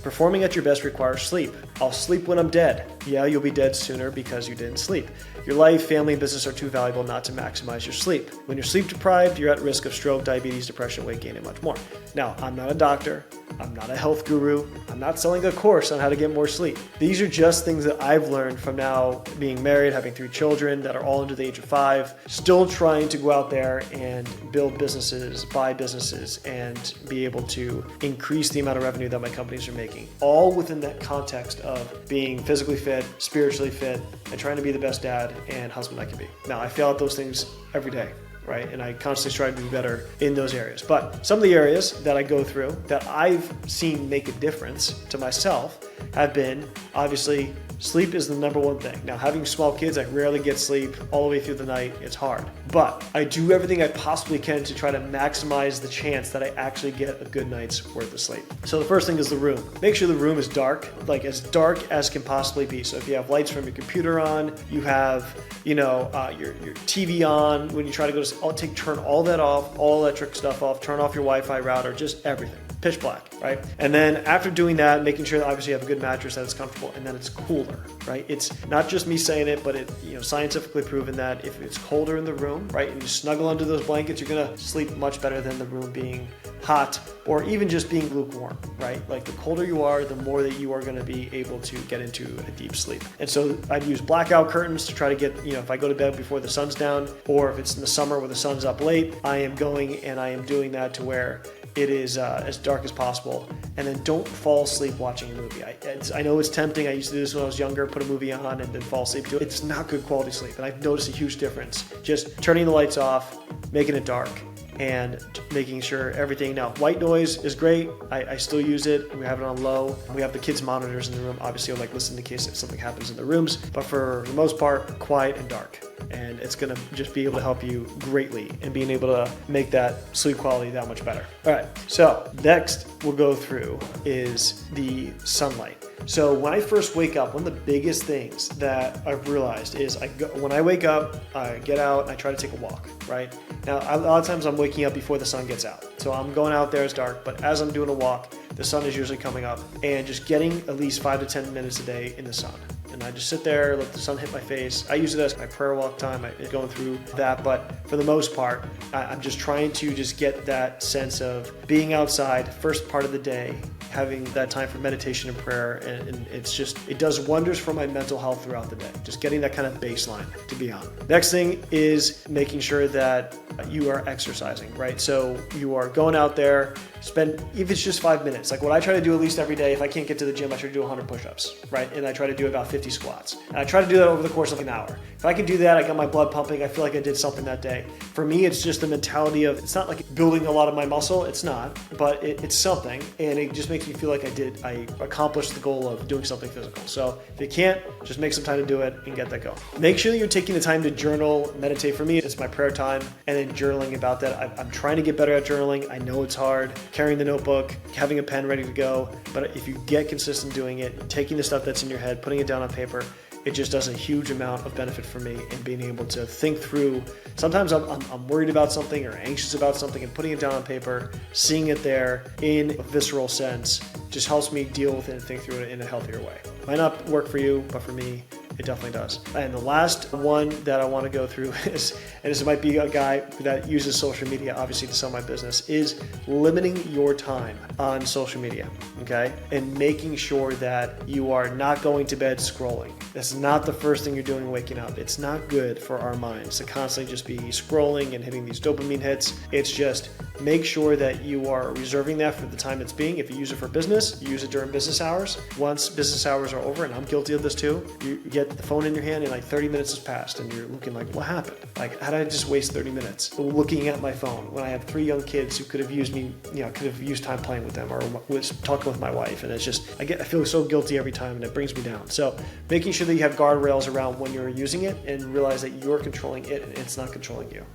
Performing at your best requires sleep. I'll sleep when I'm dead. Yeah, you'll be dead sooner because you didn't sleep. Your life, family, and business are too valuable not to maximize your sleep. When you're sleep deprived, you're at risk of stroke, diabetes, depression, weight gain, and much more. Now, I'm not a doctor. I'm not a health guru. I'm not selling a course on how to get more sleep. These are just things that I've learned from now being married, having 3 children that are all under the age of 5, still trying to go out there and build businesses, buy businesses, and be able to increase the amount of revenue that my companies are making, all within that context of being physically fit, spiritually fit, and trying to be the best dad and husband I can be. Now, I fail at those things every day, right? And I constantly try to be better in those areas. But some of the areas that I go through that I've seen make a difference to myself have been, obviously, sleep is the number one thing. Now, having small kids, I rarely get sleep all the way through the night. It's hard. But I do everything I possibly can to try to maximize the chance that I actually get a good night's worth of sleep. So the first thing is the room. Make sure the room is dark, like as dark as can possibly be. So if you have lights from your computer on, you have, your TV on, when you try to go to turn all that off, all electric stuff off, turn off your Wi-Fi router, just everything. Pitch black, right? And then after doing that, making sure that obviously you have a good mattress, that it's comfortable, and then it's cooler, right? It's not just me saying it, but it, scientifically proven that if it's colder in the room, right, and you snuggle under those blankets, you're gonna sleep much better than the room being hot or even just being lukewarm, right? Like the colder you are, the more that you are gonna be able to get into a deep sleep. And so I'd use blackout curtains to try to get, if I go to bed before the sun's down, or if it's in the summer where the sun's up late, I am doing that to where it is as dark as possible, and then don't fall asleep watching a movie. I know it's tempting. I used to do this when I was younger, put a movie on and then fall asleep to it. It's not good quality sleep, and I've noticed a huge difference. Just turning the lights off, making it dark, and making sure everything. Now, white noise is great. I still use it. We have it on low. We have the kids' monitors in the room. Obviously, I like listen in case something happens in the rooms, but for the most part, quiet and dark. And it's gonna just be able to help you greatly in being able to make that sleep quality that much better. All right, so next we'll go through is the sunlight. So when I first wake up, one of the biggest things that I've realized is when I wake up, I get out and I try to take a walk, right? Now, a lot of times I'm waking up before the sun gets out. So I'm going out there, it's dark, but as I'm doing a walk, the sun is usually coming up, and just getting at least 5 to 10 minutes a day in the sun. And I just sit there, let the sun hit my face. I use it as my prayer walk time, going through that. But for the most part, I'm just trying to just get that sense of being outside, first part of the day, having that time for meditation and prayer. And it does wonders for my mental health throughout the day. Just getting that kind of baseline to be on. Next thing is making sure that you are exercising, right? So you are going out there, if it's just 5 minutes, like what I try to do at least every day, if I can't get to the gym, I try to do 100 push-ups, right? And I try to do about 50 squats. And I try to do that over the course of an hour. If I can do that, I got my blood pumping, I feel like I did something that day. For me, it's just the mentality of, it's not like building a lot of my muscle, it's not, but it's something, and it just makes me feel like I accomplished the goal of doing something physical. So if you can't, just make some time to do it and get that going. Make sure that you're taking the time to journal, meditate. For me, it's my prayer time, and then journaling about that. I'm trying to get better at journaling. I know it's hard. Carrying the notebook, having a pen ready to go, but if you get consistent doing it, taking the stuff that's in your head, putting it down on paper, it just does a huge amount of benefit for me in being able to think through. Sometimes I'm worried about something or anxious about something, and putting it down on paper, seeing it there in a visceral sense, just helps me deal with it and think through it in a healthier way. Might not work for you, but for me, it definitely does. And the last one that I want to go through is, and this might be a guy that uses social media, obviously, to sell my business, is limiting your time on social media, okay? And making sure that you are not going to bed scrolling. That's not the first thing you're doing waking up. It's not good for our minds to constantly just be scrolling and hitting these dopamine hits. It's just make sure that you are reserving that for the time it's being. If you use it for business, you use it during business hours. Once business hours are over, and I'm guilty of this too, you get the phone in your hand and like 30 minutes has passed and you're looking like, what happened? Like, how did I just waste 30 minutes looking at my phone when I have 3 young kids who could have used me, could have used time playing with them or was talking with my wife. And it's just, I feel so guilty every time, and it brings me down. So making sure that you have guardrails around when you're using it and realize that you're controlling it and it's not controlling you.